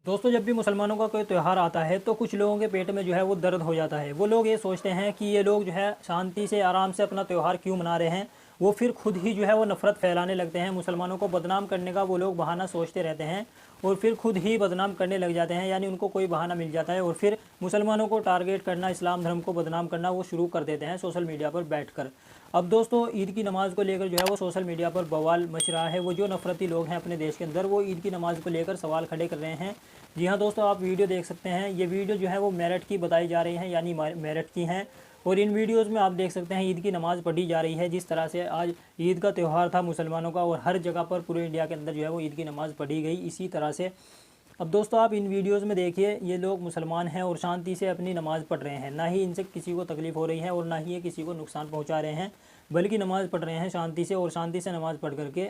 दोस्तों, जब भी मुसलमानों का कोई त्यौहार आता है तो कुछ लोगों के पेट में जो है वो दर्द हो जाता है। वो लोग ये सोचते हैं कि ये लोग जो है शांति से आराम से अपना त्यौहार क्यों मना रहे हैं। वो फिर खुद ही जो है वो नफ़रत फैलाने लगते हैं। मुसलमानों को बदनाम करने का वो लोग बहाना सोचते रहते हैं और फिर खुद ही बदनाम करने लग जाते हैं। यानी उनको कोई बहाना मिल जाता है और फिर मुसलमानों को टारगेट करना, इस्लाम धर्म को बदनाम करना वो शुरू कर देते हैं सोशल मीडिया पर बैठकर। अब दोस्तों, ईद की नमाज़ को लेकर जो है वो सोशल मीडिया पर बवाल मच रहा है। वो जो नफरती लोग हैं अपने देश के अंदर, वो ईद की नमाज़ को लेकर सवाल खड़े कर रहे हैं। जी हाँ दोस्तों, आप वीडियो देख सकते हैं। ये वीडियो जो है वो मेरठ की बताई जा रही है, यानी मेरठ की हैं। और इन वीडियोस में आप देख सकते हैं ईद की नमाज़ पढ़ी जा रही है। जिस तरह से आज ईद का त्यौहार था मुसलमानों का, और हर जगह पर पूरे इंडिया के अंदर जो है वो ईद की नमाज़ पढ़ी गई इसी तरह से। अब दोस्तों, आप इन वीडियोस में देखिए, ये लोग मुसलमान हैं और शांति से अपनी नमाज़ पढ़ रहे हैं। ना ही इनसे किसी को तकलीफ़ हो रही है और ना ही ये किसी को नुकसान पहुंचा रहे हैं, बल्कि नमाज़ पढ़ रहे हैं शांति से। और शांति से नमाज़ पढ़ करके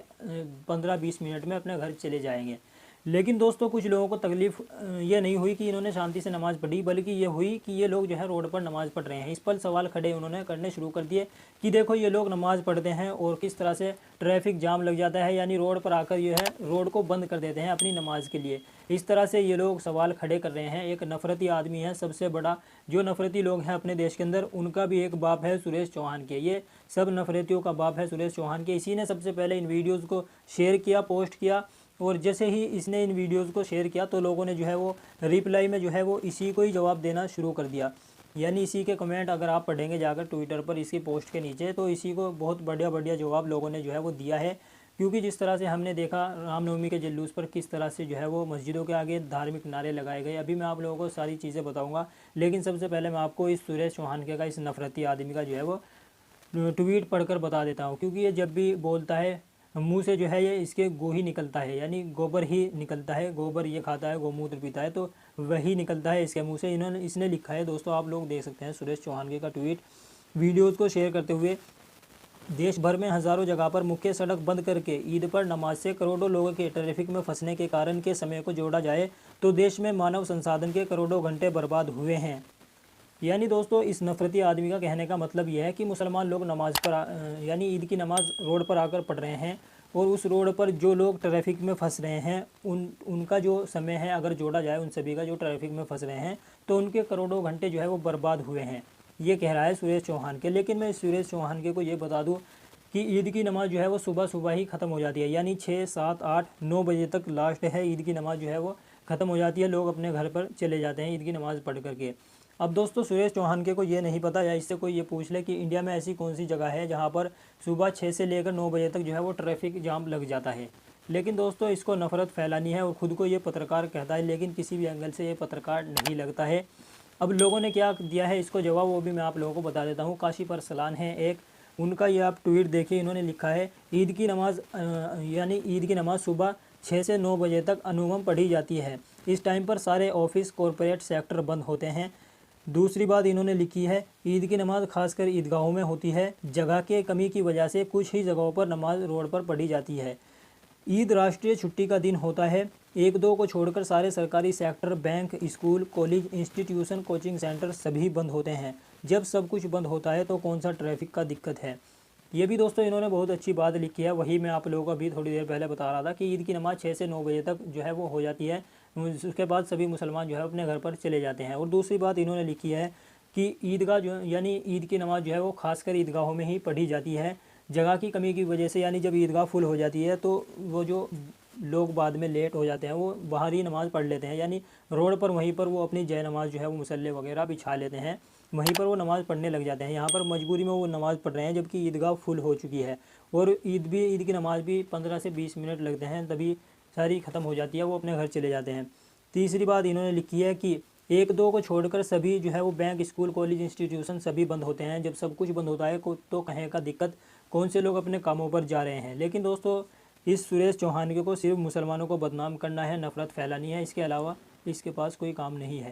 15-20 मिनट में अपने घर चले जाएंगे। लेकिन दोस्तों, कुछ लोगों को तकलीफ़ ये नहीं हुई कि इन्होंने शांति से नमाज़ पढ़ी, बल्कि ये हुई कि ये लोग जो है रोड पर नमाज़ पढ़ रहे हैं। इस पर सवाल खड़े उन्होंने करने शुरू कर दिए कि देखो, ये लोग नमाज़ पढ़ते हैं और किस तरह से ट्रैफिक जाम लग जाता है। यानी रोड पर आकर ये है रोड को बंद कर देते हैं अपनी नमाज के लिए। इस तरह से ये लोग सवाल खड़े कर रहे हैं। एक नफरती आदमी है, सबसे बड़ा जो नफरती लोग हैं अपने देश के अंदर, उनका भी एक बाप है सुरेश चौहान के। ये सब नफरतियों का बाप है सुरेश चौहान के। इसी ने सबसे पहले इन वीडियोज़ को शेयर किया, पोस्ट किया। और जैसे ही इसने इन वीडियोज़ को शेयर किया तो लोगों ने जो है वो रिप्लाई में जो है वो इसी को ही जवाब देना शुरू कर दिया। यानी इसी के कमेंट अगर आप पढ़ेंगे जाकर ट्विटर पर इसकी पोस्ट के नीचे, तो इसी को बहुत बढ़िया बढ़िया जवाब लोगों ने जो है वो दिया है। क्योंकि जिस तरह से हमने देखा रामनवमी के जुलूस पर किस तरह से जो है वो मस्जिदों के आगे धार्मिक नारे लगाए गए। अभी मैं आप लोगों को सारी चीज़ें बताऊंगा, लेकिन सबसे पहले मैं आपको इस सुरेश चौहान के का, इस नफरती आदमी का जो है वो ट्वीट पढ़कर बता देता हूँ। क्योंकि ये जब भी बोलता है मुंह से जो है ये इसके गो ही निकलता है, यानी गोबर ही निकलता है। गोबर ये खाता है, गोमूत्र पीता है, तो वही निकलता है इसके मुंह से। इसने लिखा है दोस्तों, आप लोग देख सकते हैं सुरेश चौहान के का ट्वीट। वीडियोज़ को शेयर करते हुए, देश भर में हज़ारों जगह पर मुख्य सड़क बंद करके ईद पर नमाज से करोड़ों लोगों के ट्रैफिक में फंसने के कारण के समय को जोड़ा जाए तो देश में मानव संसाधन के करोड़ों घंटे बर्बाद हुए हैं। यानी दोस्तों, इस नफरती आदमी का कहने का मतलब यह है कि मुसलमान लोग नमाज पर यानी ईद की नमाज़ रोड पर आकर पढ़ रहे हैं, और उस रोड पर जो लोग ट्रैफिक में फंस रहे हैं उनका जो समय है अगर जोड़ा जाए उन सभी का जो ट्रैफिक में फंस रहे हैं, तो उनके करोड़ों घंटे जो है वो बर्बाद हुए हैं। ये कह रहा है सुरेश चौहान के। लेकिन मैं सुरेश चौहान के को ये बता दूं कि ईद की नमाज़ जो है वो सुबह सुबह ही ख़त्म हो जाती है। यानी 6, 7, 8, 9 बजे तक लास्ट है ईद की नमाज़ जो है वो ख़त्म हो जाती है। लोग अपने घर पर चले जाते हैं ईद की नमाज़ पढ़ करके। अब दोस्तों, सुरेश चौहान के को ये नहीं पता, या इससे कोई ये पूछ ले कि इंडिया में ऐसी कौन सी जगह है जहाँ पर सुबह 6 से लेकर 9 बजे तक जो है वो ट्रैफिक जाम लग जाता है। लेकिन दोस्तों, इसको नफ़रत फैलानी है और ख़ुद को ये पत्रकार कहता है, लेकिन किसी भी एंगल से ये पत्रकार नहीं लगता है। अब लोगों ने क्या दिया है इसको जवाब, वो भी मैं आप लोगों को बता देता हूँ। काशिफ अरसलान है एक, उनका ये आप ट्वीट देखिए। इन्होंने लिखा है ईद की नमाज़ यानी ईद की नमाज़ सुबह 6 से 9 बजे तक अमूमन पढ़ी जाती है। इस टाइम पर सारे ऑफिस, कॉरपोरेट सेक्टर बंद होते हैं। दूसरी बात इन्होंने लिखी है, ईद की नमाज़ खासकर ईदगाहों में होती है। जगह के कमी की वजह से कुछ ही जगहों पर नमाज रोड पर पढ़ी जाती है। ईद राष्ट्रीय छुट्टी का दिन होता है। 1-2 को छोड़कर सारे सरकारी sector, bank, school, college, institution, coaching centre सभी बंद होते हैं। जब सब कुछ बंद होता है तो कौन सा ट्रैफिक का दिक्कत है। ये भी दोस्तों इन्होंने बहुत अच्छी बात लिखी है। वही मैं आप लोगों को अभी थोड़ी देर पहले बता रहा था कि ईद की नमाज़ 6 से 9 बजे तक जो है वो हो जाती है। उसके बाद सभी मुसलमान जो है अपने घर पर चले जाते हैं। और दूसरी बात इन्होंने लिखी है कि ईदगाह जो यानी ईद की नमाज़ जो है वो खासकर ईदगाहों में ही पढ़ी जाती है। जगह की कमी की वजह से, यानी जब ईदगाह फुल हो जाती है तो वो जो लोग बाद में लेट हो जाते हैं वो बाहर ही नमाज़ पढ़ लेते हैं। यानी रोड पर वहीं पर वो अपनी जय नमाज़ जो है वो मुसल्ले वगैरह बिछा लेते हैं, वहीं पर वो नमाज़ पढ़ने लग जाते हैं। यहाँ पर मजबूरी में वो नमाज़ पढ़ रहे हैं, जबकि ईदगाह फुल हो चुकी है। और ईद की नमाज़ भी 15 से 20 मिनट लगते हैं, तभी सारी ख़त्म हो जाती है, वो अपने घर चले जाते हैं। तीसरी बात इन्होंने लिखी है कि 1-2 को छोड़कर सभी जो है वो बैंक, स्कूल, कॉलेज, इंस्टीट्यूशन सभी बंद होते हैं। जब सब कुछ बंद होता है तो कहें का दिक्कत, कौन से लोग अपने कामों पर जा रहे हैं। लेकिन दोस्तों, इस सुरेश चौहान के को सिर्फ मुसलमानों को बदनाम करना है, नफ़रत फैलानी है। इसके अलावा इसके पास कोई काम नहीं है।